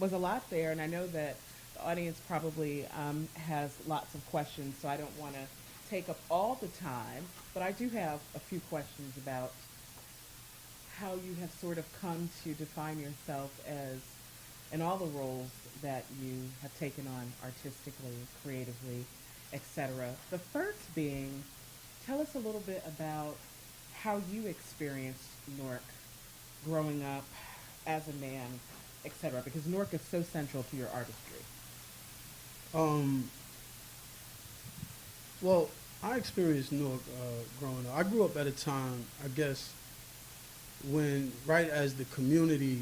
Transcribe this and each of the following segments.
was a lot there, and I know that the audience probably has lots of questions, so I don't want to take up all the time, but I do have a few questions about how you have sort of come to define yourself as in all the roles that you have taken on artistically, creatively, etc. The first being, tell us a little bit about how you experienced Newark growing up as a man, etc. Because Newark is so central to your artistry. Um, well, I experienced Newark growing up. I grew up at a time, I guess, when right as the community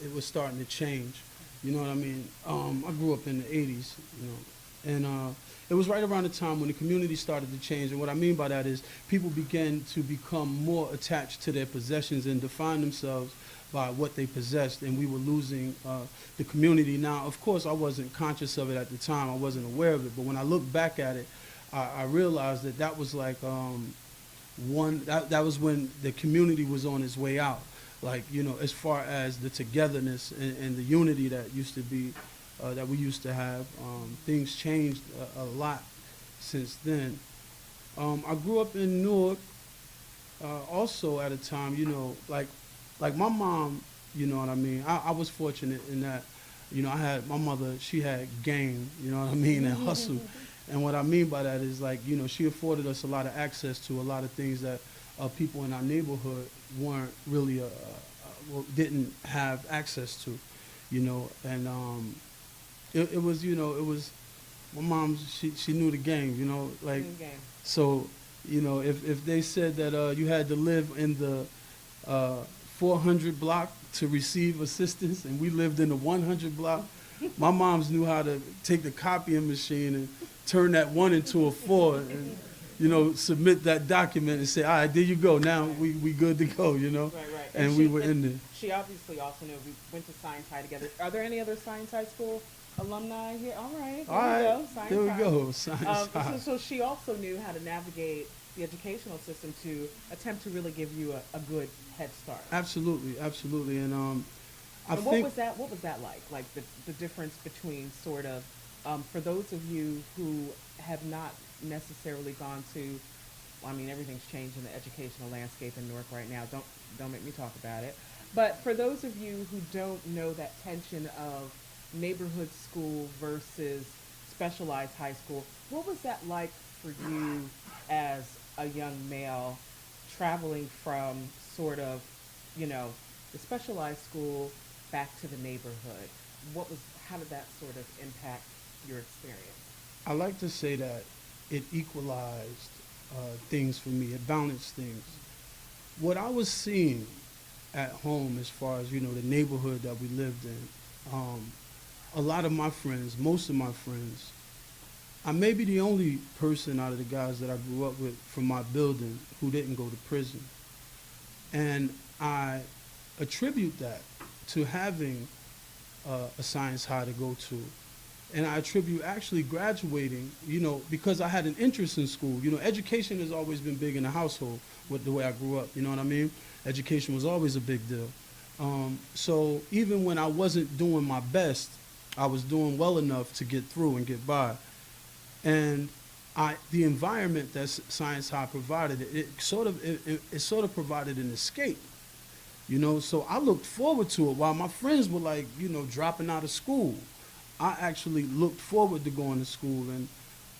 it was starting to change. You know what I mean? I grew up in the '80s, you know, and it was right around the time when the community started to change. And what I mean by that is people began to become more attached to their possessions and define themselves by what they possessed, and we were losing the community. Now, of course, I wasn't conscious of it at the time. I wasn't aware of it, but when I look back at it, I realized that that was like that was when the community was on its way out. Like, you know, as far as the togetherness and the unity that used to be, that we used to have, things changed a lot since then. I grew up in Newark, also at a time, you know, like my mom, you know what I mean. I was fortunate in that, you know, I had my mother. She had game, you know what I mean, and hustle. And what I mean by that is, like, you know, she afforded us a lot of access to a lot of things that people in our neighborhood weren't really didn't have access to, you know. And it was, you know, it was my mom. She knew the game, you know, like. Game. So, you know, if they said that you had to live in the 400 block to receive assistance, and we lived in the 100 block, my moms knew how to take the copying machine and turn that one into a four, and, you know, submit that document and say, all right, there you go. Now Right. we good to go, you know. Right, right. And we were in there. She obviously also knew we went to Science High together. Are there any other Science High School alumni here? All right, there All we right, go. Science there we High. go. Science So, high. so she also knew how to navigate the educational system to attempt to really give you a good head start. Absolutely, absolutely. And I And think what was that like? Like the difference between sort of for those of you who have not necessarily gone to, well, I mean, everything's changed in the educational landscape in Newark right now. Don't make me talk about it. But for those of you who don't know that tension of neighborhood school versus specialized high school, what was that like for you as a young male traveling from sort of, you know, the specialized school back to the neighborhood? How did that sort of impact your experience? I like to say that it equalized things for me. It balanced things. What I was seeing at home, as far as, you know, the neighborhood that we lived in, a lot of my friends, most of my friends, I may be the only person out of the guys that I grew up with from my building who didn't go to prison. And I attribute that to having a science high to go to. And I attribute actually graduating, you know, because I had an interest in school. You know, education has always been big in the household with the way I grew up, you know what I mean? Education was always a big deal. So even when I wasn't doing my best, I was doing well enough to get through and get by. And the environment that Science High provided, it sort of provided an escape, you know. So I looked forward to it while my friends were, like, you know, dropping out of school. I actually looked forward to going to school, and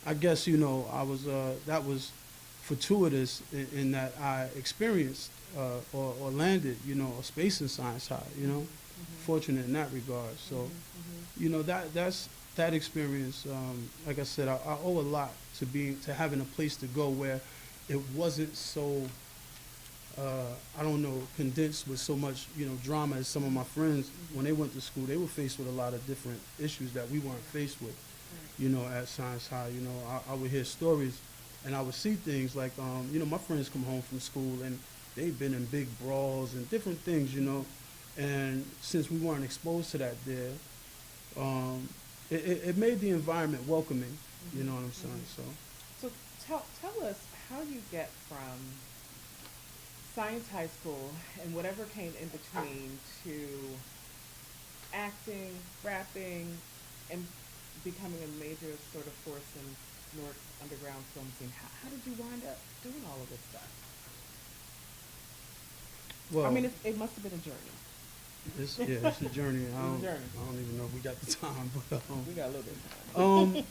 I guess, you know, I was that was fortuitous in that I experienced or landed, you know, a space in Science High, you know, fortunate in that regard. So, you know, that's that experience. Like I said, I owe a lot to having a place to go where it wasn't so I don't know, condensed with so much, you know, drama as some of my friends. When they went to school, they were faced with a lot of different issues that we weren't faced with, you know, at Science High. You know, I would hear stories and I would see things like, you know, my friends come home from school and they've been in big brawls and different things, you know. And since we weren't exposed to that there, it made the environment welcoming, you know what I'm saying? So So tell us how you get from Science High School and whatever came in between to acting, rapping, and becoming a major sort of force in Newark's underground film scene. How did you wind up doing all of this stuff? I Well, mean, it must have been a journey. it's a journey. It's a journey. I don't even know if we got the time, but We got a little bit of time.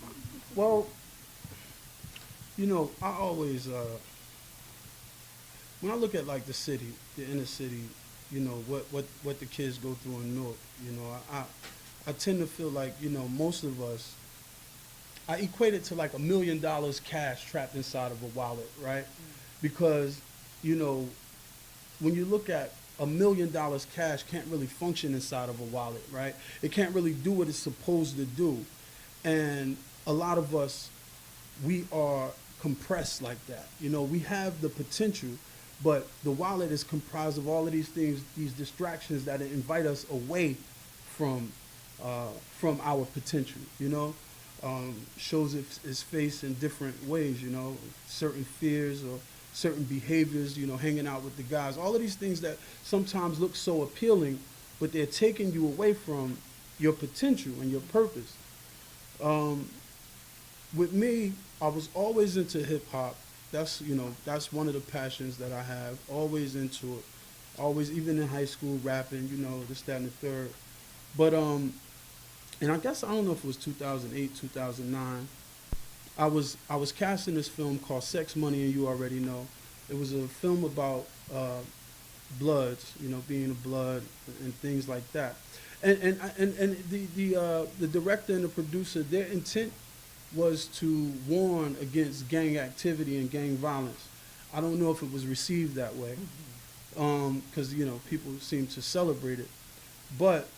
well, I always when I look at like the city, the inner city, what the kids go through in Newark, I tend to feel like most of us. I equate it to like $1 million cash trapped inside of a wallet, right? Because when you look at $1 million cash can't really function inside of a wallet, right? It can't really do what it's supposed to do. And a lot of us, we are compressed like that. We have the potential, but the wallet is comprised of all of these things, these distractions that invite us away from our potential, shows its face in different ways, certain fears or certain behaviors, hanging out with the guys, all of these things that sometimes look so appealing, but they're taking you away from your potential and your purpose. With me, I was always into hip hop. That's one of the passions that I have, always into it. Always, even in high school, rapping, this, that, and the third. But, and I guess, I don't know if it was 2008, 2009, I was casting this film called Sex, Money, and You Already Know. It was a film about bloods, being a blood and things like that. And the director and the producer, their intent was to warn against gang activity and gang violence. I don't know if it was received that way, because people seem to celebrate it. But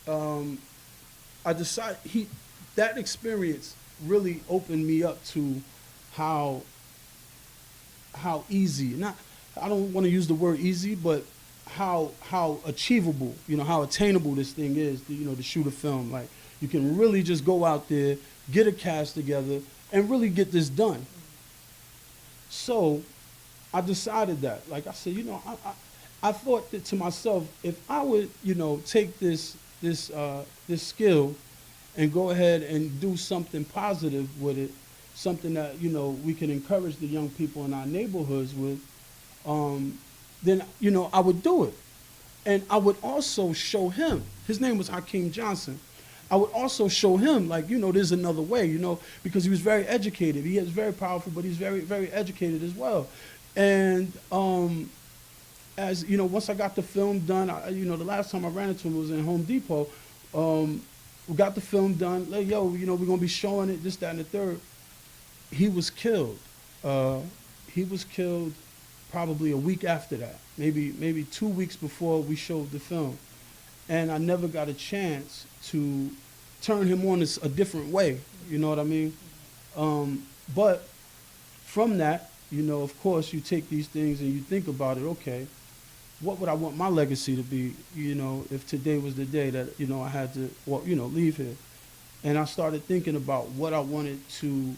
I decided that experience really opened me up to how easy, I don't want to use the word easy, but how achievable, how attainable this thing is, to shoot a film. Like, you can really just go out there, get a cast together, and really get this done. So I decided that. Like I said, I thought that to myself, if I would, take this skill and go ahead and do something positive with it, something that, we can encourage the young people in our neighborhoods with, then, I would do it. And I would also show him, his name was Hakeem Johnson. I would also show him, like, there's another way, because he was very educated. He is very powerful, but he's very, very educated as well. And as, once I got the film done, the last time I ran into him was in Home Depot. We got the film done. Like, yo, we're going to be showing it, this, that, and the third. He was killed. He was killed probably a week after that, maybe 2 weeks before we showed the film. And I never got a chance to turn him on a different way, you know what I mean? But from that, of course, you take these things and you think about it, okay, what would I want my legacy to be, if today was the day that, I had to, leave here. And I started thinking about what I wanted to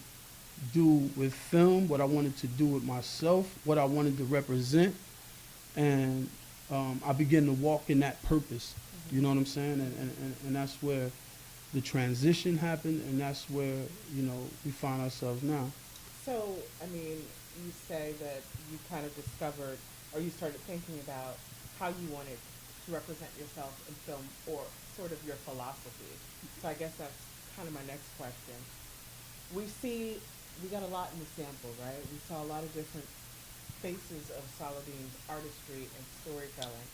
do with film, what I wanted to do with myself, what I wanted to represent. And I began to walk in that purpose. You know what I'm saying? And that's where the transition happened, and that's where, we find ourselves now. So, I mean, you say that you kind of discovered, or you started thinking about how you wanted to represent yourself in film, or sort of your philosophy. So I guess that's kind of my next question. We got a lot in the sample, right? We saw a lot of different faces of Saladin's artistry and storytelling.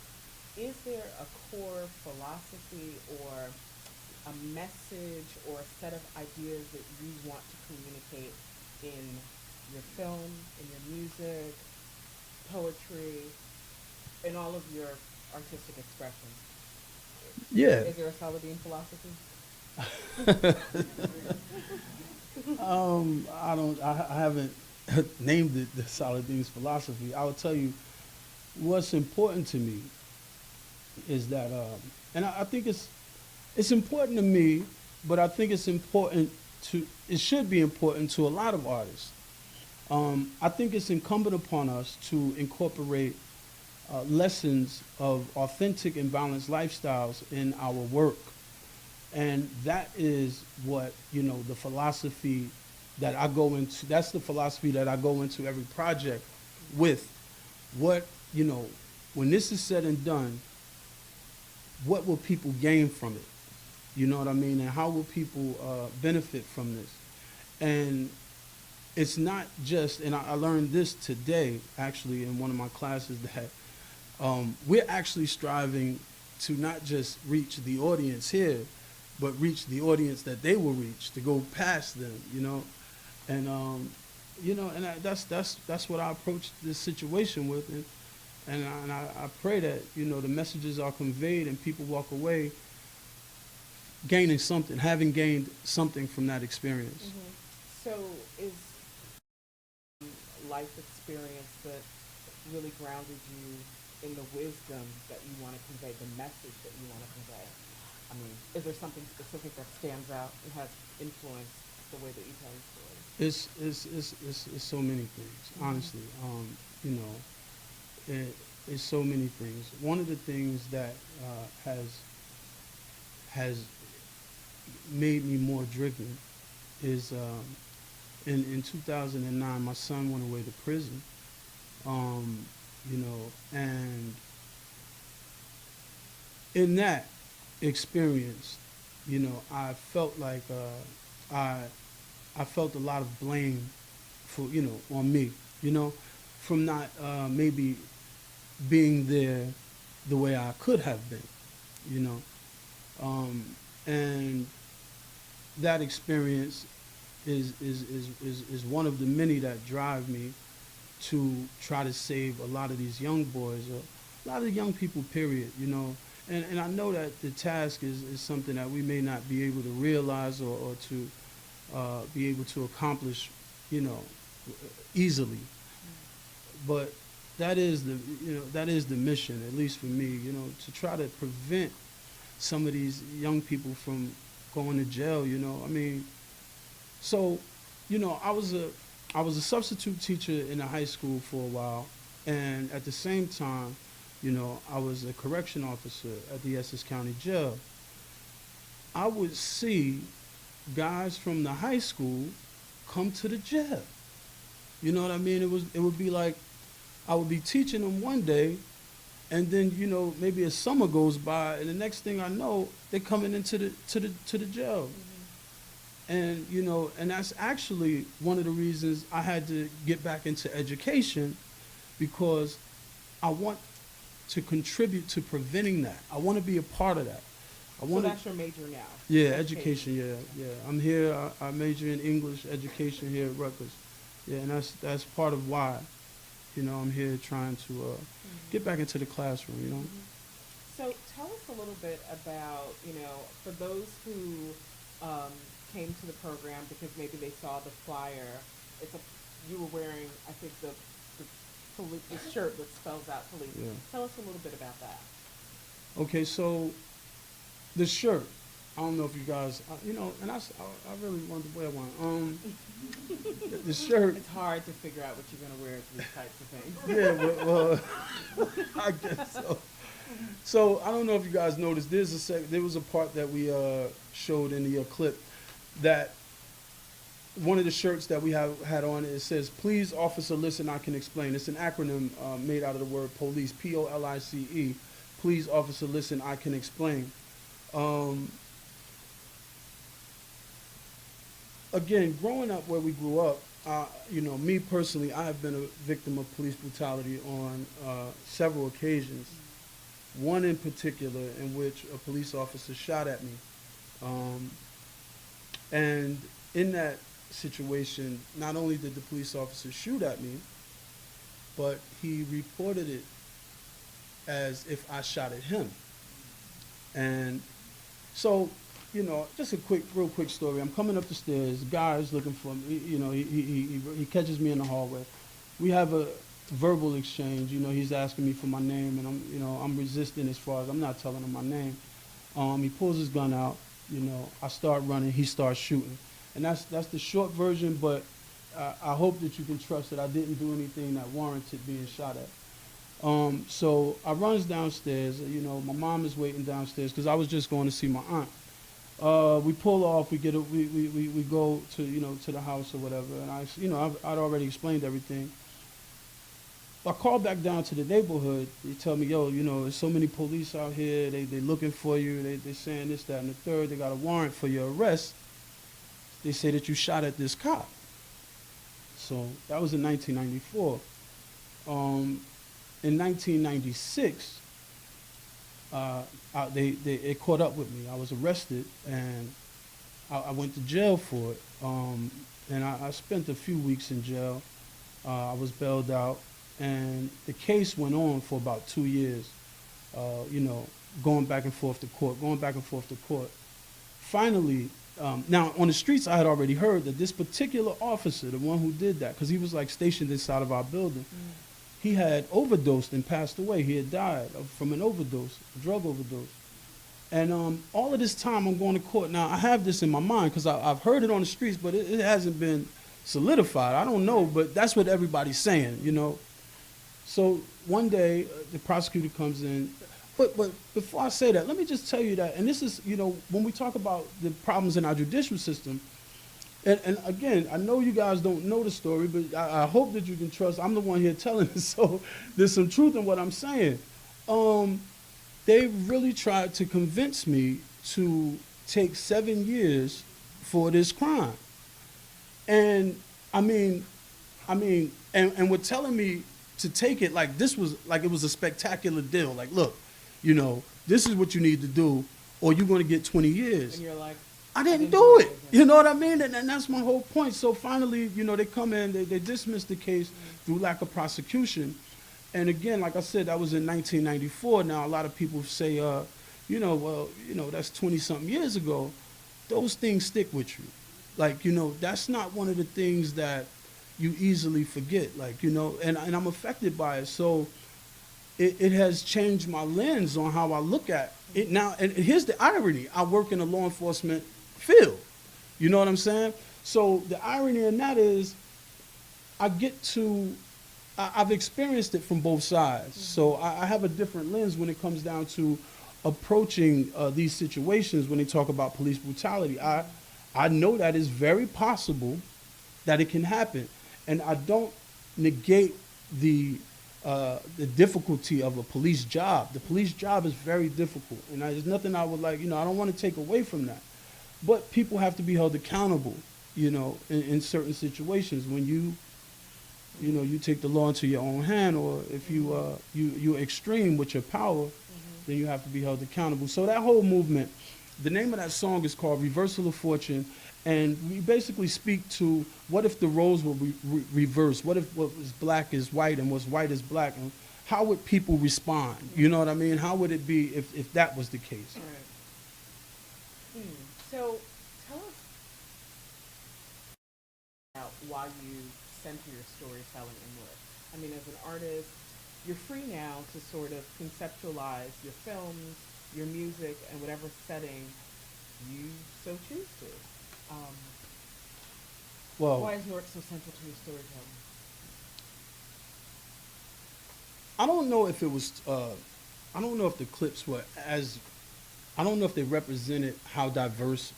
Is there a core philosophy or a message or a set of ideas that you want to communicate in your film, in your music, poetry, in all of your artistic expressions? Yeah. Is there a Saladin philosophy? I haven't named it the Saladin's philosophy. I will tell you what's important to me is that, and I think it's important to me, but I think it should be important to a lot of artists. I think it's incumbent upon us to incorporate lessons of authentic and balanced lifestyles in our work. And that is what, the philosophy that I go into, that's the philosophy that I go into every project with. What, when this is said and done, what will people gain from it? You know what I mean? And how will people benefit from this? And it's not just, and I learned this today, actually, in one of my classes, that we're actually striving to not just reach the audience here, but reach the audience that they will reach, to go past them, And, that's what I approach this situation with. And I pray that, the messages are conveyed and people walk away gaining something, having gained something from that experience. Mm-hmm. So is life experience that really grounded you in the wisdom that you want to convey, the message that you want to convey? I mean, is there something specific that stands out and has influenced the way that you tell your stories? It's so many things, honestly. It's so many things. One of the things that has made me more driven is in 2009, my son went away to prison. And in that experience, I felt like I felt a lot of blame for, on me, from not maybe being there the way I could have been, and that experience is one of the many that drive me to try to save a lot of these young boys, or a lot of young people, period, And I know that the task is something that we may not be able to realize or to be able to accomplish, easily. But that is the mission, at least for me, to try to prevent some of these young people from going to jail, I mean, so, I was a substitute teacher in a high school for a while, and at the same time, I was a correction officer at the Essex County Jail. I would see guys from the high school come to the jail. You know what I mean? It would be like I would be teaching them one day, and then maybe a summer goes by, and the next thing I know, they're coming into the jail. Mm-hmm. And and that's actually one of the reasons I had to get back into education, because I want to contribute to preventing that. I want to be a part of that. So that's your major now? Yeah, education, yeah. I'm here, I major in English education here at Rutgers. Yeah, and that's part of why, I'm here trying to get back into the classroom, Mm-hmm. So tell us a little bit about, for those who came to the program because maybe they saw the flyer, you were wearing, I think, the shirt that spells out police. Yeah. Tell us a little bit about that. Okay, so the shirt, I don't know if you guys, and I really wanted to wear one. The shirt. It's hard to figure out what you're going to wear to these types of things. Yeah, well, I guess so. So I don't know if you guys noticed, there was a part that we showed in the clip that one of the shirts that we had on, it says, "Please, officer, listen, I can explain." It's an acronym made out of the word police, POLICE. Please, officer, listen, I can explain. Again, growing up where we grew up, me personally, I have been a victim of police brutality on several occasions. One in particular in which a police officer shot at me. And in that situation, not only did the police officer shoot at me, but he reported it as if I shot at him. And so, just a real quick story. I'm coming up the stairs. Guy's looking for me. He catches me in the hallway. We have a verbal exchange. He's asking me for my name, and I'm resisting as far as I'm not telling him my name. He pulls his gun out. I start running. He starts shooting, and that's the short version. But I hope that you can trust that I didn't do anything that warranted being shot at. So I runs downstairs. My mom is waiting downstairs because I was just going to see my aunt. We pull off. We go to to the house or whatever. And I'd already explained everything. I call back down to the neighborhood. They tell me, yo, there's so many police out here. They looking for you. They saying this, that, and the third. They got a warrant for your arrest. They say that you shot at this cop. So that was in 1994. In 1996, it caught up with me. I was arrested and I went to jail for it. And I spent a few weeks in jail. I was bailed out, and the case went on for about 2 years. Going back and forth to court. Finally, now on the streets, I had already heard that this particular officer, the one who did that, because he was like stationed inside of our building, he had overdosed and passed away. He had died from an overdose, a drug overdose. And all of this time, I'm going to court. Now, I have this in my mind because I've heard it on the streets, but it hasn't been solidified. I don't know, but that's what everybody's saying, So one day, the prosecutor comes in. But before I say that, let me just tell you that, and this is, when we talk about the problems in our judicial system, and again, I know you guys don't know the story, but I hope that you can trust. I'm the one here telling it, so there's some truth in what I'm saying. They really tried to convince me to take 7 years for this crime. And and were telling me to take it like this was like it was a spectacular deal. Like, look, this is what you need to do, or you're going to get 20 years. And you're like, I didn't do it. You know what I mean? And that's my whole point. So finally, they come in, they dismiss the case through lack of prosecution. And again, like I said, that was in 1994. Now, a lot of people say, that's 20-something years ago. Those things stick with you. Like, that's not one of the things that you easily forget. Like, and I'm affected by it. So it has changed my lens on how I look at it now. And here's the irony. I work in a law enforcement field. You know what I'm saying? So the irony in that is I've experienced it from both sides. Mm-hmm. So I have a different lens when it comes down to approaching these situations when they talk about police brutality. I know that it's very possible that it can happen. And I don't negate the difficulty of a police job. The police job is very difficult. And there's nothing I would like, I don't want to take away from that. But people have to be held accountable, in certain situations when you take the law into your own hand, or if you're extreme with your power, then you have to be held accountable. So that whole movement, the name of that song is called Reversal of Fortune, and we basically speak to what if the roles were reversed? What if what was black is white and what's white is black? And how would people respond? You know what I mean? How would it be if that was the case? All right. So tell us about why you center your storytelling in work. I mean, as an artist, you're free now to sort of conceptualize your films, your music, and whatever setting you so choose to. Why is Newark so central to your storytelling? I don't know if it was, I don't know if the clips were I don't know if they represented how diverse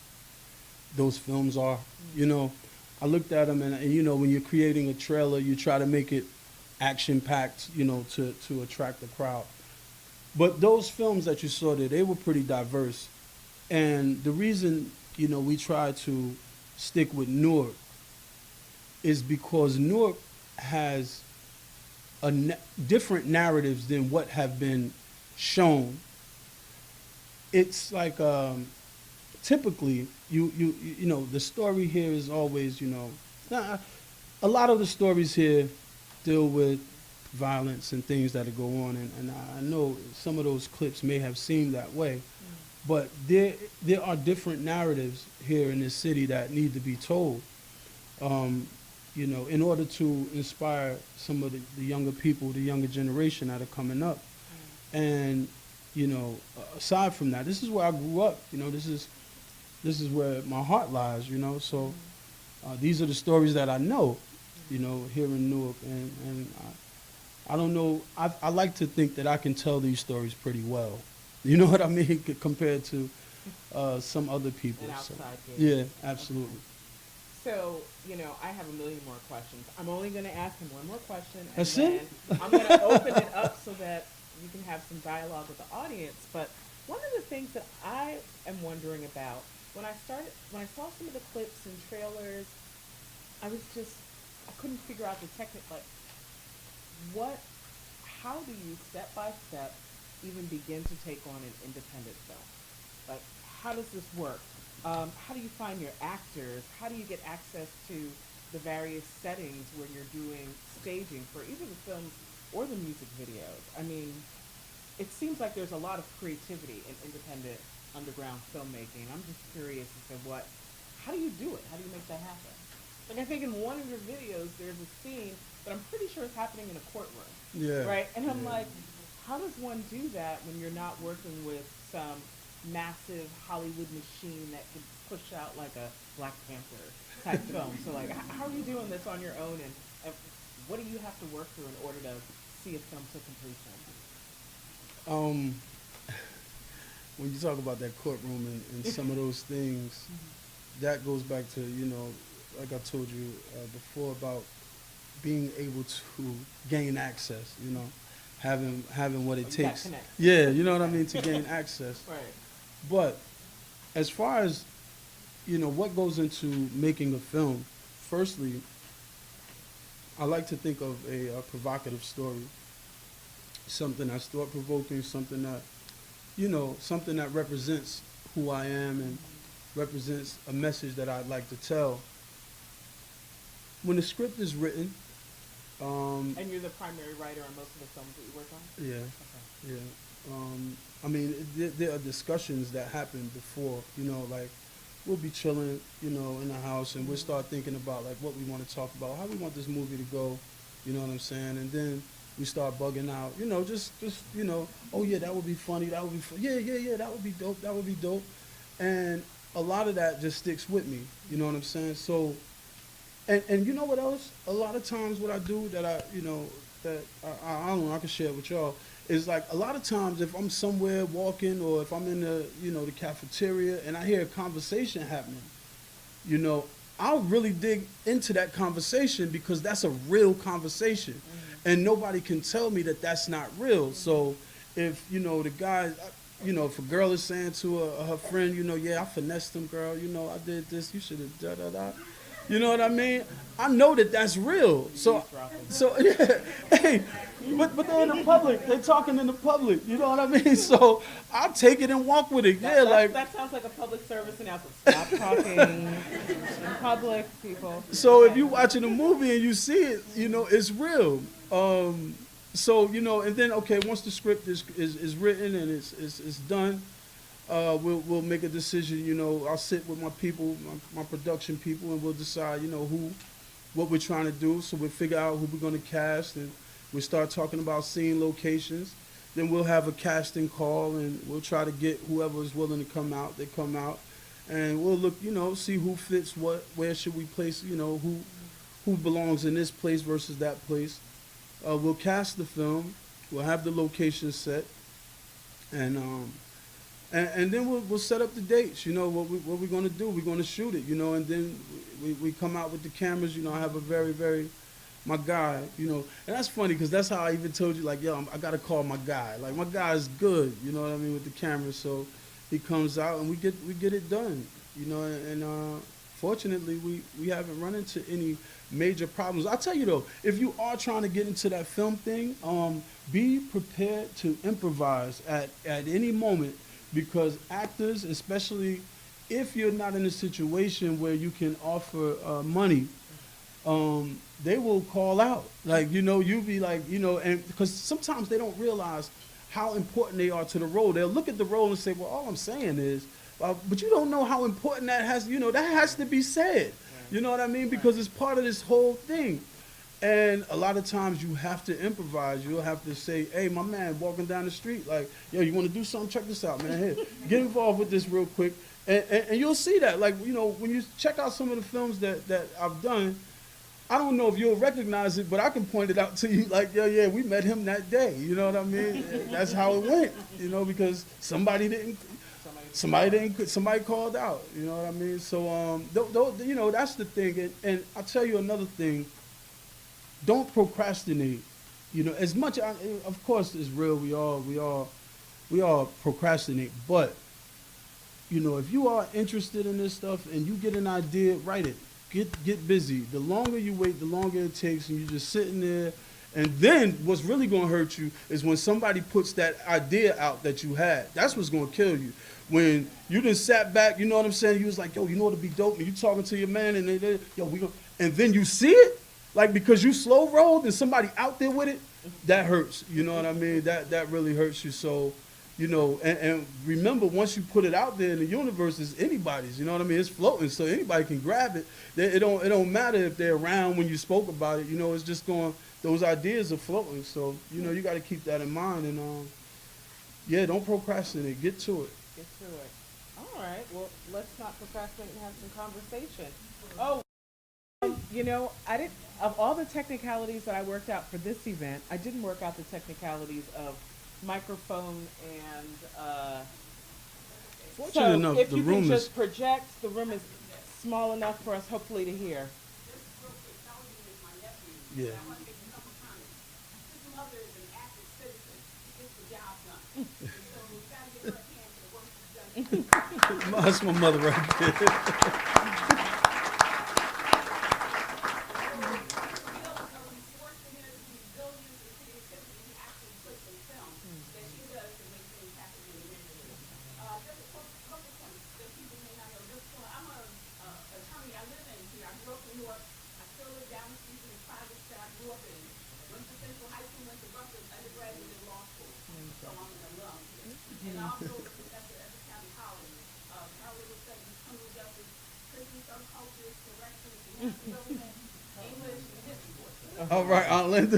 those films are. I looked at them and when you're creating a trailer, you try to make it action-packed, to attract the crowd. But those films that you saw there, they were pretty diverse. And the reason, we try to stick with Newark is because Newark has different narratives than what have been shown. It's like typically the story here is always a lot of the stories here deal with violence and things that go on, and I know some of those clips may have seemed that way, but there are different narratives here in this city that need to be told. In order to inspire some of the younger people, the younger generation that are coming up. And, aside from that, this is where I grew up. This is where my heart lies, So these are the stories that I know, here in Newark. And I don't know. I like to think that I can tell these stories pretty well. You know what I mean? Compared to some other people. An So, outside gaze. yeah, absolutely. So, I have a million more questions. I'm only going to ask him one more question, and That's then it? I'm going to open it up so that you can have some dialogue with the audience. But one of the things that I am wondering about, when I saw some of the clips and trailers, I couldn't figure out the technique, like, how do you step by step even begin to take on an independent film? Like, how does this work? How do you find your actors? How do you get access to the various settings when you're doing staging for either the films or the music videos? I mean, it seems like there's a lot of creativity in independent underground filmmaking. I'm just curious as to how do you do it? How do you make that happen? Like, I think in one of your videos, there's a scene that I'm pretty sure is happening in a courtroom. Yeah. Right? And I'm yeah. like, how does one do that when you're not working with some massive Hollywood machine that could push out like a Black Panther type film? So, like, how are you doing this on your own, and what do you have to work through in order to see a film to completion? When you talk about that courtroom and some of those things, that goes back to, like I told you before, about being able to gain access, having what it That takes. connects. Yeah, you know what I mean, to gain access. Right. But as far as, what goes into making a film, firstly, I like to think of a provocative story, something that's thought-provoking, something that represents who I am and represents a message that I'd like to tell. When the script is written, And you're the primary writer on most of the films that you work on? yeah, Okay. yeah. I mean, there are discussions that happen before, like we'll be chilling, in the house, and we'll start thinking about like what we want to talk about, how we want this movie to go, you know what I'm saying? And then we start bugging out, just oh yeah, that would be funny, that would be fun. Yeah, that would be dope. And a lot of that just sticks with me, you know what I'm saying? So, and you know what else? A lot of times what I do that I don't know, I can share it with y'all, is like a lot of times if I'm somewhere walking or if I'm in the cafeteria and I hear a conversation happening, I'll really dig into that conversation because that's a real conversation. Mm-hmm. And nobody can tell me that that's not real. Mm-hmm. So if, the guy, if a girl is saying to her friend, yeah, I finessed him, girl, I did this, you should have da-da-da. You know what I mean? I know that that's real. So yeah, hey, but they're in the public. They're talking in the public. You know what I mean? So I'll take it and walk with it. That sounds like a public service announcement. Stop talking in public, people. So if you're watching a movie and you see it, it's real. So and then once the script is written and it's done. We'll make a decision, I'll sit with my people, my production people, and we'll decide, what we're trying to do. So we'll figure out who we're going to cast, and we'll start talking about scene locations. Then we'll have a casting call, and we'll try to get whoever is willing to come out, they come out. And we'll look, see who fits what, where should we place, who belongs in this place versus that place. We'll cast the film, we'll have the location set, and then we'll set up the dates, what we're going to do. We're going to shoot it, and then we come out with the cameras. I have a very, my guy, and that's funny because that's how I even told you, like, yo, I got to call my guy. Like, my guy is good, you know what I mean, with the camera. So he comes out and we get it done, and fortunately we haven't run into any major problems. I'll tell you though, if you are trying to get into that film thing, be prepared to improvise at any moment. Because actors, especially if you're not in a situation where you can offer money, they will call out. Like, you'll be like, and because sometimes they don't realize how important they are to the role. They'll look at the role and say, well, all I'm saying is, but you don't know how important that has, that has to be said. You know what I mean? Because it's part of this whole thing. And a lot of times you have to improvise. You'll have to say, hey, my man, walking down the street, like, yo, you want to do something? Check this out, man. Here, get involved with this real quick. And you'll see that. Like, when you check out some of the films that I've done, I don't know if you'll recognize it, but I can point it out to you like, yeah, we met him that day. You know what I mean? That's how it went, because somebody called out, you know what I mean? So, that's the thing. And I'll tell you another thing. Don't procrastinate. As much, of course, it's real. We all procrastinate. But, if you are interested in this stuff and you get an idea, write it. Get busy. The longer you wait, the longer it takes, and you're just sitting there. And then what's really going to hurt you is when somebody puts that idea out that you had. That's what's going to kill you. When you just sat back, you know what I'm saying? You was like, yo, what'd be dope? And you talking to your man, and and then you see it, like because you slow rolled and somebody out there with it, that hurts. You know what I mean? That really hurts you. So, and remember, once you put it out there in the universe, it's anybody's. You know what I mean? It's floating, so anybody can grab it. It don't matter if they're around when you spoke about it. It's just going. Those ideas are floating. So you got to keep that in mind. And don't procrastinate. Get to it. Get to it. All right. Well, let's not procrastinate and have some conversation. Oh, I didn't. Of all the technicalities that I worked out for this event, I didn't work out the technicalities of microphone and Fortunate enough, if the you room can is just project, the room is small enough for us hopefully to hear. yeah. That's my mother right there. All right, Aunt Linda.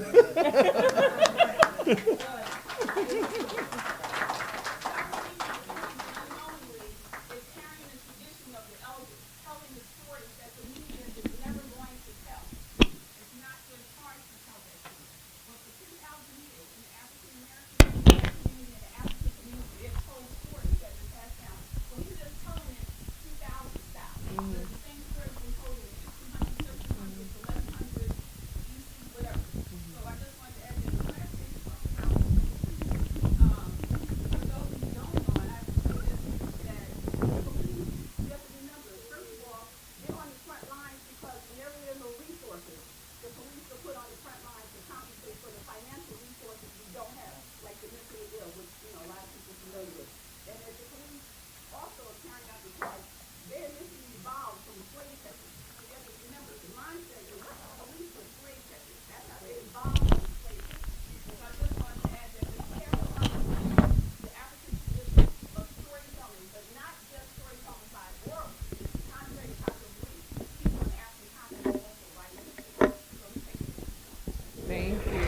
Thank you.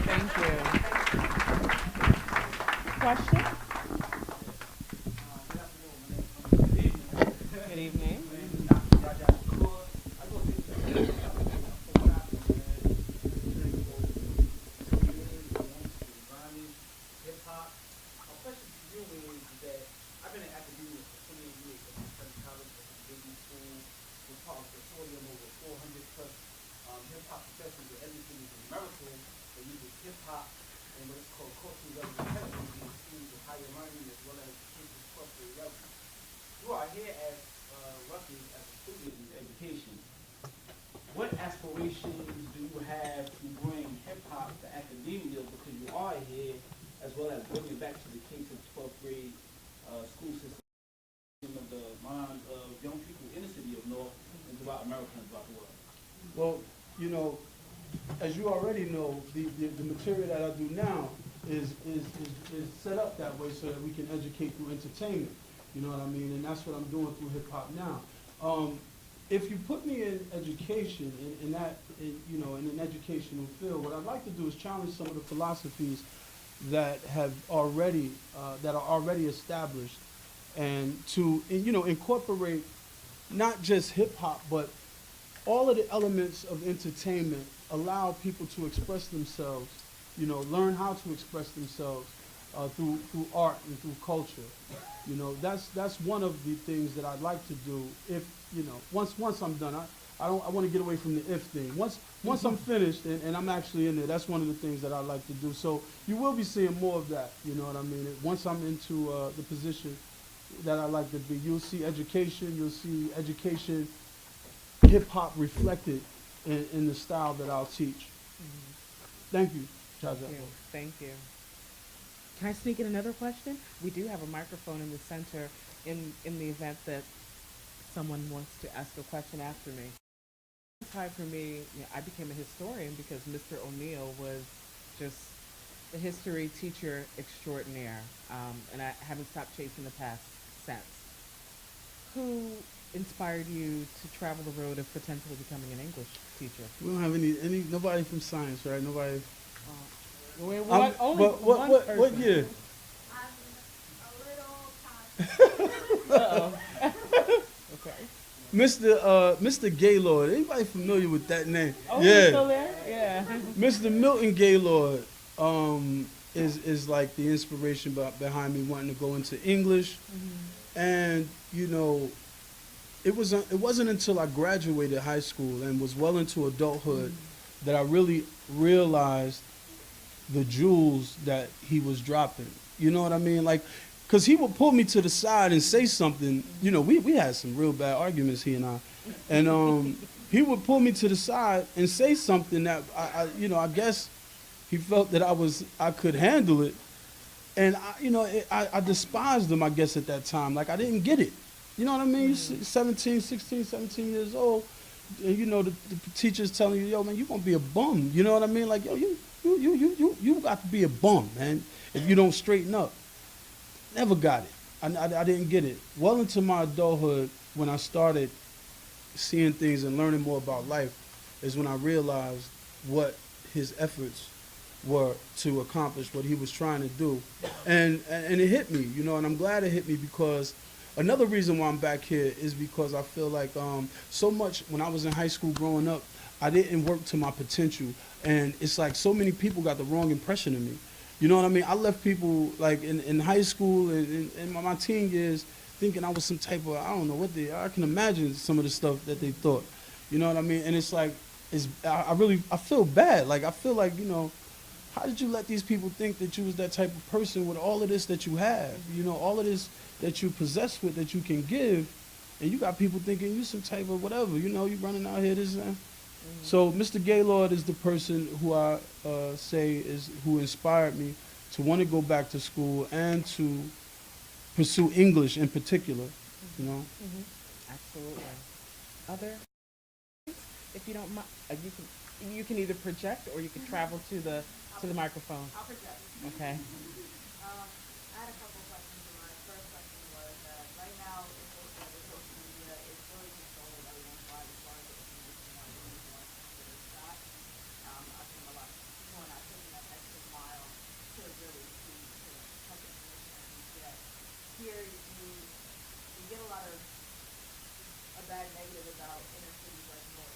Thank you. Question? Good evening. What aspirations do you have to bring hip-hop to academia, because you are here, as well as bringing back to the K to 12th grade school system of the minds of young people in the city of Newark and throughout America and throughout the world? Well, as you already know, the material that I do now is set up that way so that we can educate through entertainment. You know what I mean? And that's what I'm doing through hip hop now. If you put me in education, in an educational field, what I'd like to do is challenge some of the philosophies that are already established, and to incorporate not just hip hop, but all of the elements of entertainment allow people to express themselves, learn how to express themselves through art and through culture. That's one of the things that I'd like to do. If once I'm done, I want to get away from the if thing. Once I'm finished and I'm actually in there, that's one of the things that I like to do. So you will be seeing more of that. You know what I mean? Once I'm into the position that I like to be, you'll see education. You'll see education, hip hop reflected in the style that I'll teach. Thank you, Chaja. Thank you. Thank you. Can I sneak in another question? We do have a microphone in the center in the event that someone wants to ask a question after me. Time for me, I became a historian because Mr. O'Neill was just a history teacher extraordinaire, and I haven't stopped chasing the past since. Who inspired you to travel the road of potentially becoming an English teacher? We don't have nobody from science, right? Nobody. Only But what person. year? I'm a little past. Uh-oh. Okay. Mr. Gaylord. Anybody familiar with that name? Oh, he's still there? Yeah. Mr. Milton Gaylord is like the inspiration behind me wanting to go into English. And it wasn't until I graduated high school and was well into adulthood that I really realized the jewels that he was dropping. You know what I mean? Like, because he would pull me to the side and say something. We had some real bad arguments, he and I. And he would pull me to the side and say something that I guess he felt that I could handle it. And I despised him, I guess, at that time. Like, I didn't get it. You know what I mean? You're 16, 17 years old, and the teacher's telling you, yo, man, you're gonna be a bum. You know what I mean? Like, yo, you got to be a bum, man, if you don't straighten up. Never got it. I didn't get it. Well into my adulthood, when I started seeing things and learning more about life, is when I realized what his efforts were to accomplish what he was trying to do. And it hit me, and I'm glad it hit me, because another reason why I'm back here is because I feel like so much when I was in high school growing up, I didn't work to my potential. And it's like so many people got the wrong impression of me. You know what I mean? I left people like in high school and in my teen years thinking I was some type of, I don't know what I can imagine some of the stuff that they thought. You know what I mean? And it's like, I feel bad. Like, I feel like, how did you let these people think that you was that type of person with all of this that you have? All of this that you possess with, that you can give, and you got people thinking you some type of whatever, you running out here, this and that. So Mr. Gaylord is the person who I say is who inspired me to want to go back to school and to pursue English in particular, Absolutely. Other, if you don't mind, you can either project or you can travel to the microphone. I'll project. Okay. I had a couple of questions. My first question was that right now, it feels like the social media is really controlling everyone's lives as far as the information that we want to consider that. I've seen a lot of people not taking that extra mile to really see the type of information that we get. Here, you get a lot of a bad negative about inner cities like Newark.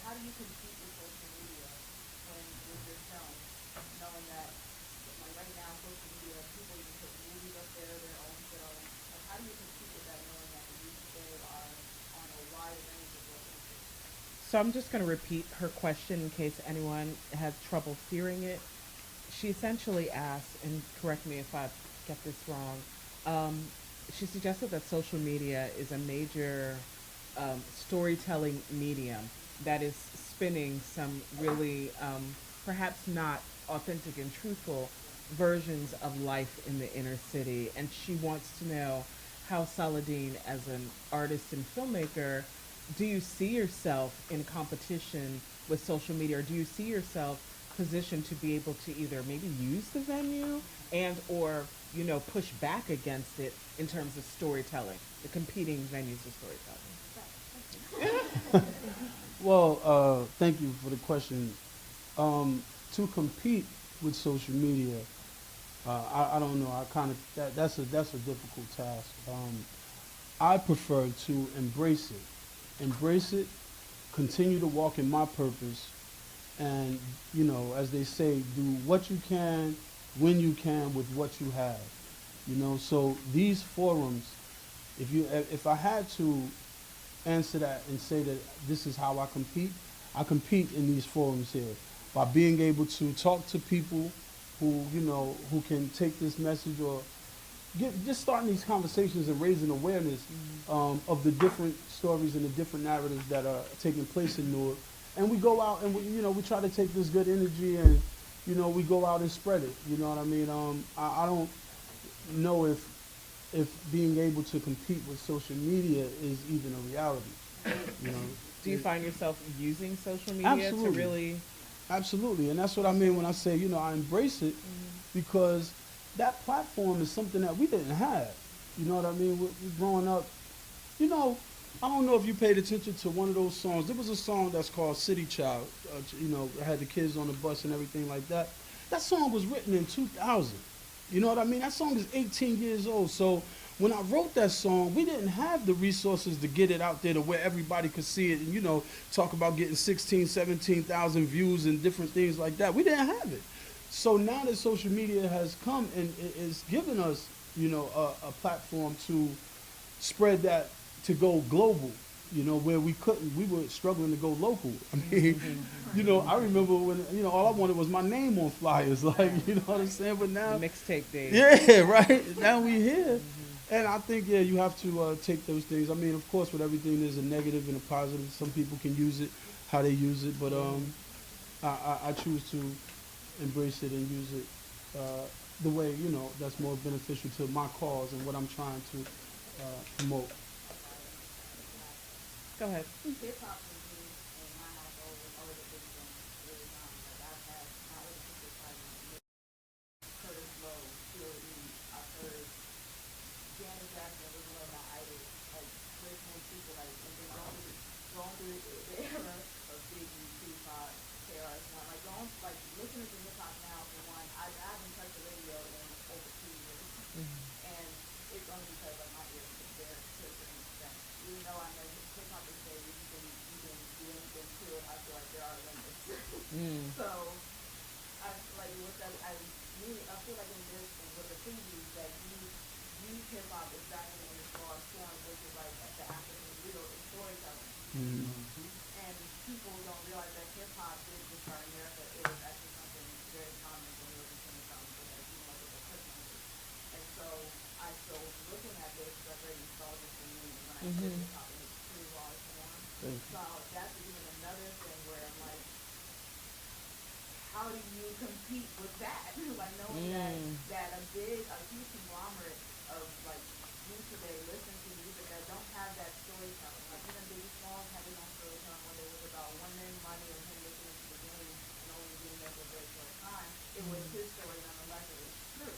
How do you compete with social media when with your film, knowing that like right now social media, people even put movies up there, their own film. Like, how do you compete with that, knowing that the youth today are on a wide range of what interests? So I'm just going to repeat her question in case anyone has trouble hearing it. She essentially asked, and correct me if I get this wrong, she suggested that social media is a major storytelling medium that is spinning some really perhaps not authentic and truthful versions of life in the inner city. And she wants to know how Saladin, as an artist and filmmaker, do you see yourself in competition with social media, or do you see yourself positioned to be able to either maybe use the venue and or push back against it in terms of storytelling, the competing venues of storytelling? Well, thank you for the question. To compete with social media, I don't know. That's a difficult task. I prefer to embrace it embrace it, continue to walk in my purpose, and, you know, as they say, do what you can, when you can, with what you have. You know, so these forums, if I had to answer that and say that this is how I compete in these forums here by being able to talk to people who, you know, who can take this message or just starting these conversations and raising awareness of the different stories and the different narratives that are taking place in Newark. And we go out and we try to take this good energy and, you know, we go out and spread it. You know what I mean? I don't know if being able to compete with social media is even a reality. You know? Do you find yourself using social media Absolutely. to really? Absolutely, and that's what I mean when I say, you know, I embrace it because that platform is something that we didn't have. You know what I mean? We're growing up, you know, I don't know if you paid attention to one of those songs. There was a song that's called City Child. You know, it had the kids on the bus and everything like that. That song was written in 2000. You know what I mean? That song is 18 years old. So when I wrote that song, we didn't have the resources to get it out there to where everybody could see it and, you know, talk about getting 16, 17,000 views and different things like that. We didn't have it. So now that social media has come and it's given us, you know, a platform to spread that, to go global, you know, where we were struggling to go local. I mean, you know, I remember when, you know, all I wanted was my name on flyers, like, you know what I'm saying? But now, Mixtape days. yeah, right. Now we here. And I think, yeah, you have to take those things. I mean, of course, with everything, there's a negative and a positive. Some people can use it how they use it, but I choose to embrace it and use it the way, you know, that's more beneficial to my cause and what I'm trying to promote. Go ahead. Hip hop for me in my household was always a big thing. Really, like I've had my older sisters like Curtis Lowe, P.O.E. I've heard Janet Jackson was one of my idols. Like listening to people like and then going through the era of Biggie, Tupac, KRS-One, like listening to hip hop now for one. I haven't touched the radio in over 2 years, and it's only because like my ears are there to a certain extent. Even though I know hip hop is very you can do anything to it, I feel like there are limits. So I like with that I feel like in this and with the previews that you use hip hop exactly in its broad form, which is like the African real storytelling. And people don't realize that hip hop didn't just start in America, it was actually something very common when we were in the South, but as you know, like a country. And so looking at this, that's very nostalgic for me when I hear hip hop in its true raw form. So that's even another thing where I'm like, how do you compete with that? Like knowing that a huge conglomerate of like you today listen to music that don't have that storytelling. Like even Biggie Smalls had his own storytelling, whether it was about women, money, or him listening to the game and only being there for a very short time. It was his story nonetheless. It was true.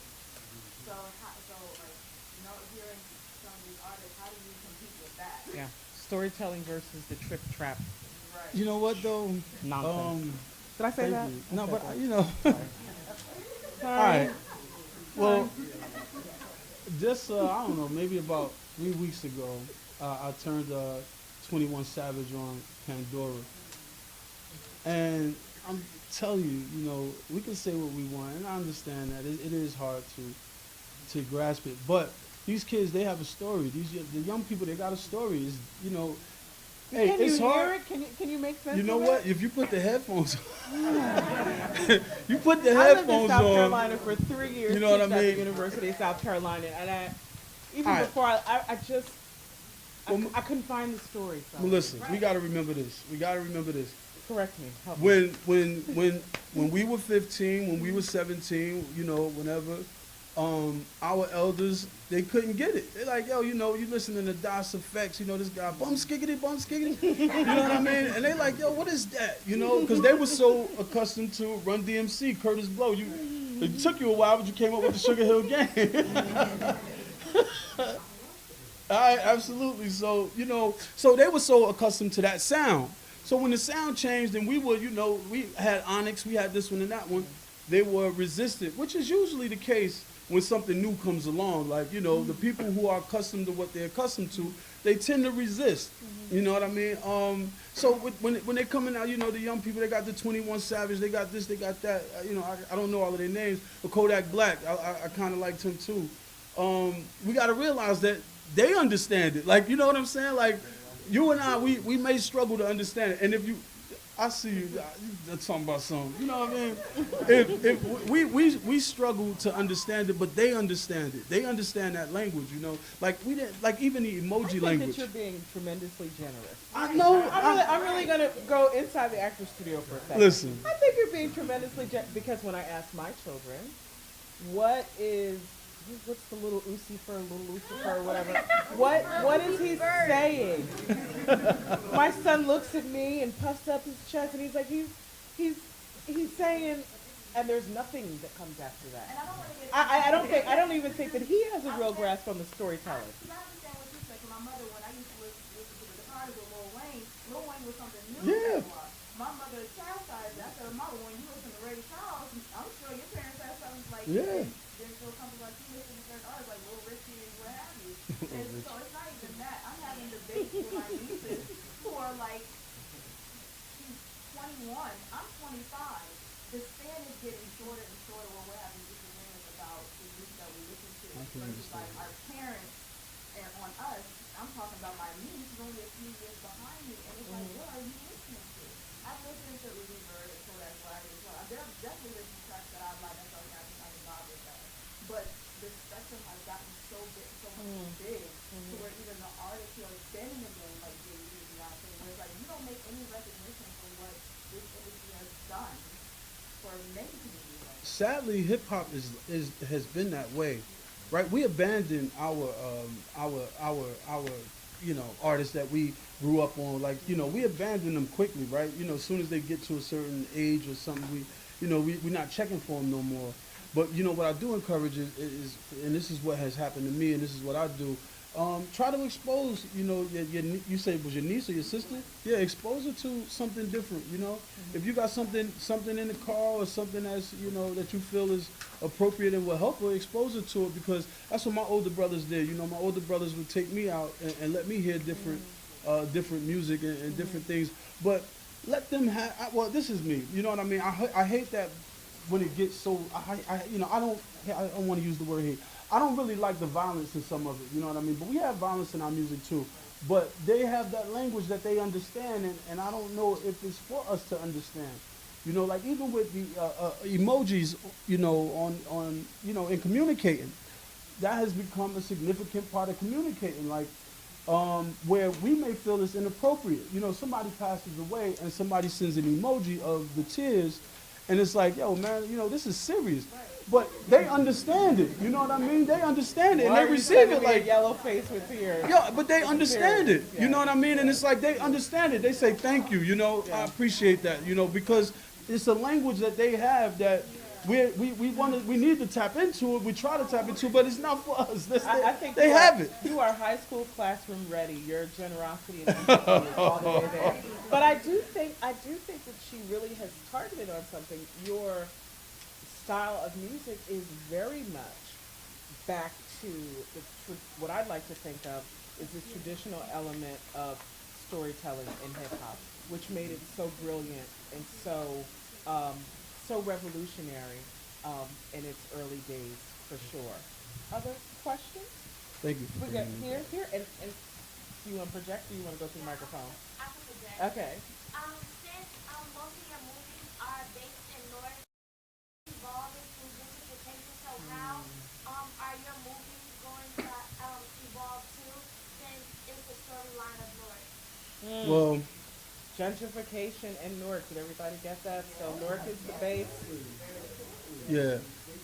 So like hearing some of these artists, how do you compete with that? Yeah. Storytelling versus the trip trap Right. You know what, though? nonsense. Did I say Thank that? you. No, Okay, but, good. you know. All right. Well, just, I don't know, maybe about 3 weeks ago, I turned 21 Savage on Pandora. And I'm telling you, you know, we can say what we want, and I understand that. It is hard to grasp it. But these kids, they have a story. The young people, they got a story. It's, you know, hey, Can it's you hard. hear it? Can you make sense You know of what? it? If you put the headphones on, you put the I lived in headphones South on. Carolina for 3 years. You know what I teached at mean? the University of South Carolina, and even All right. before I just Well, I couldn't find the story. So. Well, listen, we got to remember this. We got to remember this. Correct me. Help me. When we were 15, when we were 17, you know, whenever, our elders, they couldn't get it. They're like, yo, you know, you listening to Das Effects, you know, this guy, bum skiggity, you know what I mean? And they like, yo, what is that? You know, because they were so accustomed to Run DMC, Curtis Blow. It took you a while, but you came up with the Sugar Hill Gang. All right, absolutely. So, you know, so they were so accustomed to that sound. So when the sound changed and we were, you know, we had Onyx, we had this one and that one, they were resistant, which is usually the case when something new comes along. Like, you know, the people who are accustomed to what they're accustomed to, they tend to resist. You know what I mean? So when they're coming out, you know, the young people, they got the 21 Savage, they got this, they got that. You know, I don't know all of their names, but Kodak Black, I kind of liked him too. We got to realize that they understand it. Like, you know what I'm saying? Like, you and I, we may struggle to understand it. And if you, I see you talking about something. You know what I mean? If we struggle to understand it, but they understand it. They understand that language. You know, like we didn't like even the emoji I think language. that you're being tremendously generous. I know. I'm really gonna go inside the actor studio for a second. Listen. I think you're being tremendously generous because when I ask my children, what's the little little Lucifer, whatever? What is he saying? My son looks at me and puffs up his chest, and he's like, he's saying, and there's nothing that comes after that. And I don't want to get. I don't even think that he has a real grasp on the storytelling. Because I understand what you're saying. 'Cause my mother, when I used to listen to the party with Lil Wayne was something new Yeah. to her. My mother chastised me. I said, Mother, when you listen to Ray Charles, I'm sure your parents had something like, Yeah. didn't feel comfortable like you listen to certain artists like Lil Richie and what have you. And so it's not even that. I'm having debates with my nieces who are like, she's 21, I'm 25. The span is getting shorter and shorter when we're having disagreements about the music that we listen to. Versus like our parents and on us, I'm talking about my niece who's only a few years behind me, and it's like, what are you listening to? I'm listening to Uzi Bird and Kodak Black as well. There are definitely listening to tracks that I like, that's all I can bother with that. But the spectrum has gotten so big, so much big, to where even the artists who are bending the game, like Jay-Z and Beyonce, where it's like, you don't make any recognition for what this industry has done for many communities. Sadly, hip hop has been that way, right? We abandoned our you know, artists that we grew up on. Like, you know, we abandon them quickly, right? You know, as soon as they get to a certain age or something, we're not checking for them no more. But you know what I do encourage is, and this is what has happened to me, and this is what I do. Try to expose, you know, you say it was your niece or your sister? Yeah, expose her to something different, you know? If you got something in the car or something that's, you know, that you feel is appropriate and will help her, expose her to it, because that's what my older brothers did. You know, my older brothers would take me out and let me hear different music and different things. But let them have, well, this is me, you know what I mean? I hate that when it gets so, I don't want to use the word hate. I don't really like the violence in some of it, you know what I mean? But we have violence in our music too. But they have that language that they understand, and I don't know if it's for us to understand. You know, like even with the emojis, you know, on you know, in communicating, that has become a significant part of communicating. Like, where we may feel it's inappropriate. You know, somebody passes away and somebody sends an emoji of the tears, and it's like, yo, man, you know, this is serious. But they understand it. You know what I mean? They understand it, and they receive it like yellow face with tears. yeah, but they understand it. You know what I mean? And it's like they understand it. They say thank you. You know, I appreciate that. You know, because it's a language that they have that we need to tap into it. We try to tap into it, but it's not for us. I think they have it. You are high school classroom ready. Your generosity and empathy is all the way there. But I do think that she really has targeted on something. Your style of music is very much back to what I'd like to think of is this traditional element of storytelling in hip hop, which made it so brilliant and so revolutionary in its early days, for sure. Other questions? Thank you. We got here, and do you want to project or you want to go through the microphone? I can project. Okay. Since most of your movies are based in Newark, evolving through gentrification, so how are your movies going to evolve too, since it's the storyline of Newark? Well, Gentrification in Newark. Did everybody get that? So Newark is the base. yeah.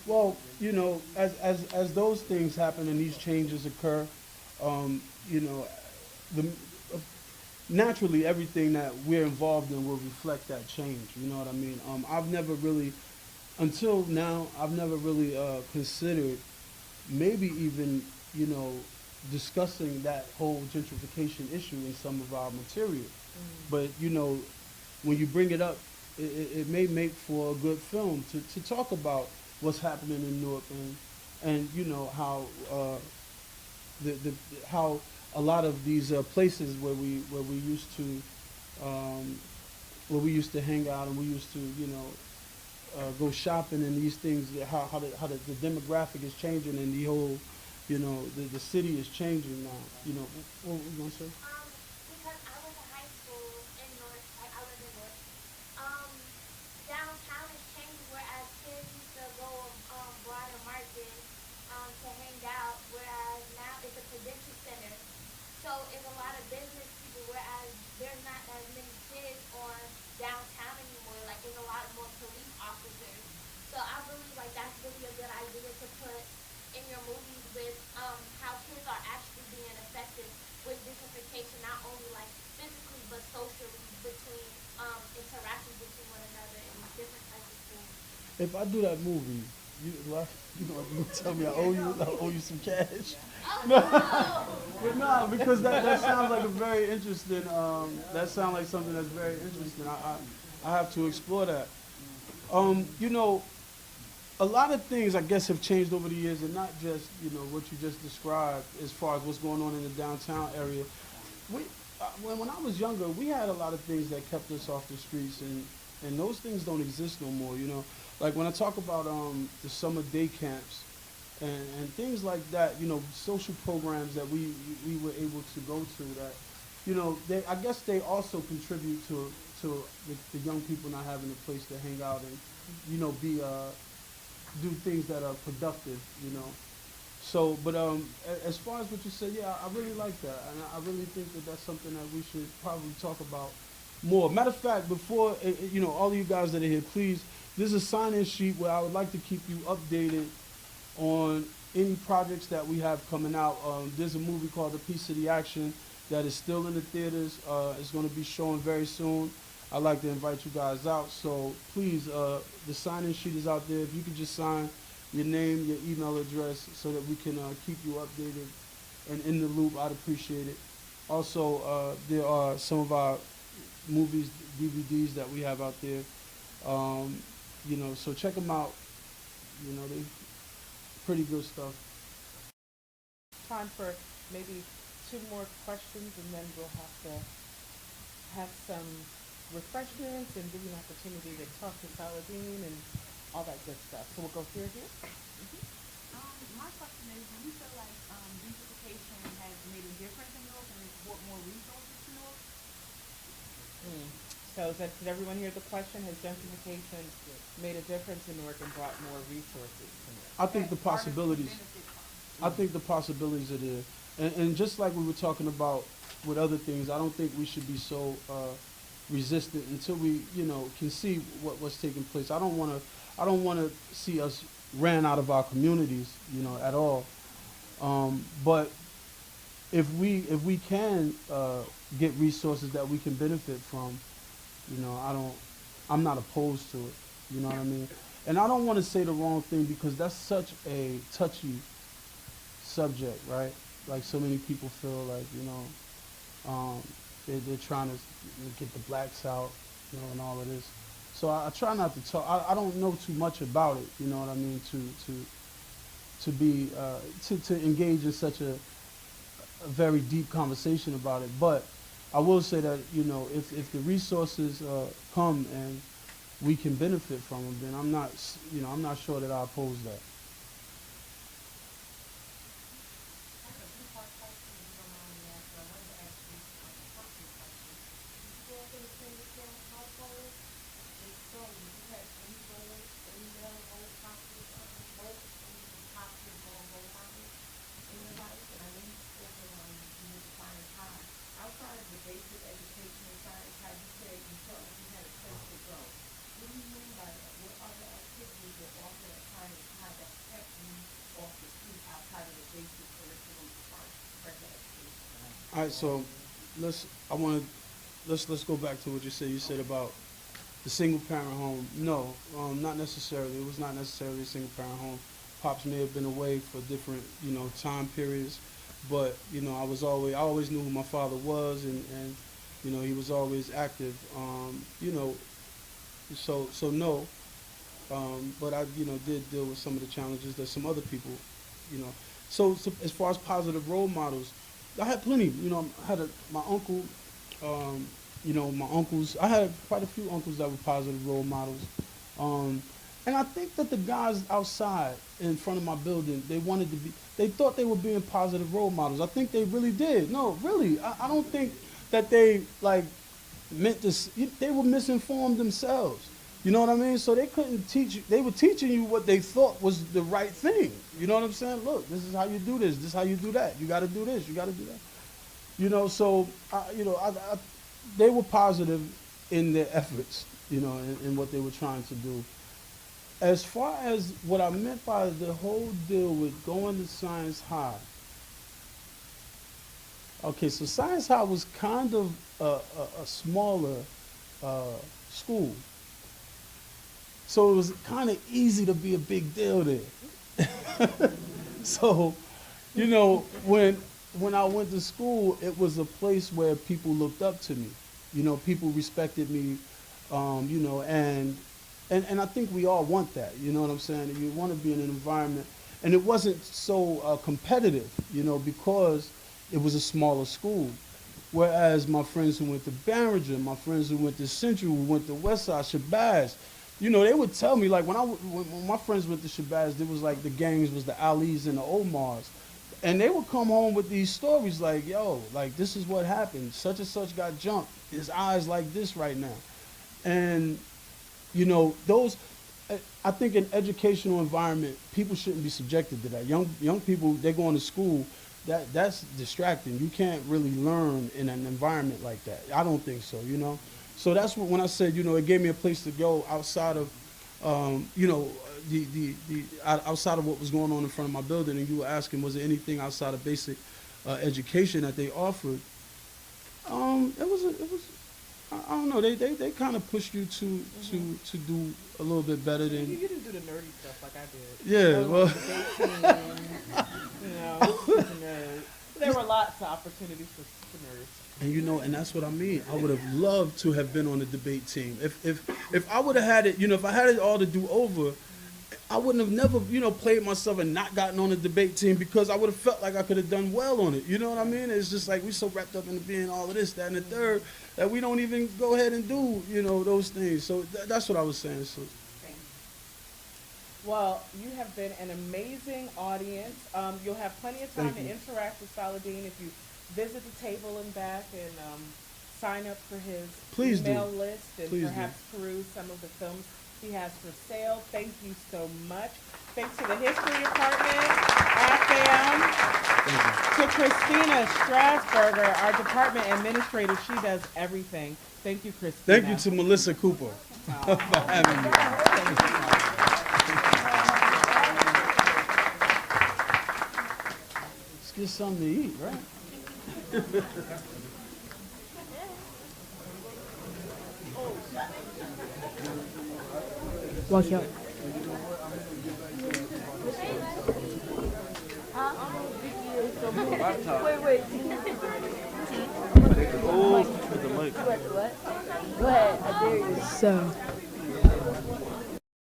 Well, you know, as those things happen and these changes occur, you know, naturally everything that we're involved in will reflect that change. You know what I mean? I've never really, until now, I've never really considered maybe even, you know, discussing that whole gentrification issue in some of our material. But, you know, when you bring it up, it may make for a good film to talk about what's happening in Newark and you know how the how a lot of these places where we used to um, where we used to hang out and we used to go shopping and these things, how the demographic is changing and the whole the city is changing now. What were you gonna say? Because I went to high school in North, I live in North. Um, Downtown is changing, whereas kids used to go broader market to hang out, whereas now it's a convention center. So it's a lot of business people, whereas there's not as many kids on downtown anymore. Like there's a lot more police officers. So I believe like that's really a good idea to put in your movies with how kids are actually being affected with gentrification, not only like physically but socially between interactions between one another and different types of things. If I do that movie, you tell me I owe you some cash. Oh No. no! But no, because that sounds like a very interesting. That sounds like something that's very interesting. I have to explore that. You know, a lot of things I guess have changed over the years, and not just what you just described as far as what's going on in the downtown area. We when I was younger, we had a lot of things that kept us off the streets, and those things don't exist no more. Like when I talk about the summer day camps and things like that, social programs that we were able to go to that, they I guess they also contribute to the young people not having a place to hang out and be do things that are productive. So, but as far as what you said, yeah, I really like that, and I really think that that's something that we should probably talk about more. Matter of fact, before all of you guys that are here, please, this is a sign-in sheet where I would like to keep you updated on any projects that we have coming out. There's a movie called The Piece of the Action that is still in the theaters. It's going to be showing very soon. I'd like to invite you guys out. So please, the sign-in sheet is out there. If you could just sign your name, your email address, so that we can keep you updated and in the loop, I'd appreciate it. Also, there are some of our movies, DVDs that we have out there. So check them out. They pretty good stuff. Time for maybe 2 more questions, and then we'll have to have some refreshments and give you an opportunity to talk to Saladin and all that good stuff. So we'll go here. My question is, do you feel like gentrification has made a difference in Newark and has brought more resources to Newark? So did everyone hear the question? Has gentrification made a difference in Newark and brought more resources to Newark? I think the possibilities. I think the possibilities are there, and just like we were talking about with other things, I don't think we should be so resistant until we, can see what's taking place. I don't want to see us ran out of our communities, at all. But if we can get resources that we can benefit from, I'm not opposed to it. You know what I mean? And I don't want to say the wrong thing because that's such a touchy subject, right? Like so many people feel like, they're trying to get the blacks out, and all of this. So I try not to talk. I don't know too much about it, you know what I mean, to be to engage in such a very deep conversation about it. But I will say that if the resources come and we can benefit from them, then I'm not sure that I oppose that. All right, so let's go back to what you said. You said about the single parent home. No, not necessarily. It was not necessarily a single parent home. Pops may have been away for different, time periods, but I always knew who my father was, and he was always active. So no. but I, did deal with some of the challenges that some other people, you know. So as far as positive role models, I had plenty. I had my uncle, my uncles. I had quite a few uncles that were positive role models. And I think that the guys outside in front of my building, they thought they were being positive role models. I think they really did. No, really. I don't think that they, meant this. They were misinformed themselves. You know what I mean? So they couldn't teach you. They were teaching you what they thought was the right thing. You know what I'm saying? Look, this is how you do this. This is how you do that. You got to do this. You got to do that. So, they were positive in their efforts, in what they were trying to do. As far as what I meant by the whole deal with going to Science High. Okay, so Science High was kind of a smaller school. So it was kind of easy to be a big deal there. So, when I went to school, it was a place where people looked up to me. People respected me, and I think we all want that, you know what I'm saying? You want to be in an environment, and it wasn't so competitive, because it was a smaller school. Whereas my friends who went to Barringer, my friends who went to Central, who went to Westside, Shabazz, they would tell me, when my friends went to Shabazz, there was the gangs was the Alis and the Omars. And they would come home with these stories this is what happened. Such and such got jumped. His eyes like this right now. And, those, I think in educational environment, people shouldn't be subjected to that. Young people, they're going to school, that's distracting. You can't really learn in an environment like that. I don't think so, So that's when I said, it gave me a place to go outside of, outside of what was going on in front of my building. And you were asking, was there anything outside of basic education that they offered? It was. I don't know. They kind of pushed you to do a little bit better than. You didn't do the nerdy stuff like I did. Yeah, well. There were lots of opportunities for nerds. And and that's what I mean. I would have loved to have been on the debate team. If I would have had it, if I had it all to do over, I wouldn't have never, played myself and not gotten on the debate team, because I would have felt like I could have done well on it. You know what I mean? It's just we're so wrapped up in being all of this, that, and the third, that we don't even go ahead and do, those things. So that's what I was saying. So. Well, you have been an amazing audience. You'll have plenty of time to interact with Saladin if you visit the table and back and sign up for his email list and perhaps peruse some of the films he has for sale. Thank you so much. Thanks to the History Department, AFAM, to Christina Strasburger, our department administrator. She does everything. Thank you, Christina. Thank you to Melissa Cooper for having me. Thank you. Let's get something to eat, right? Watch out. Wait. Go ahead, I dare you. So,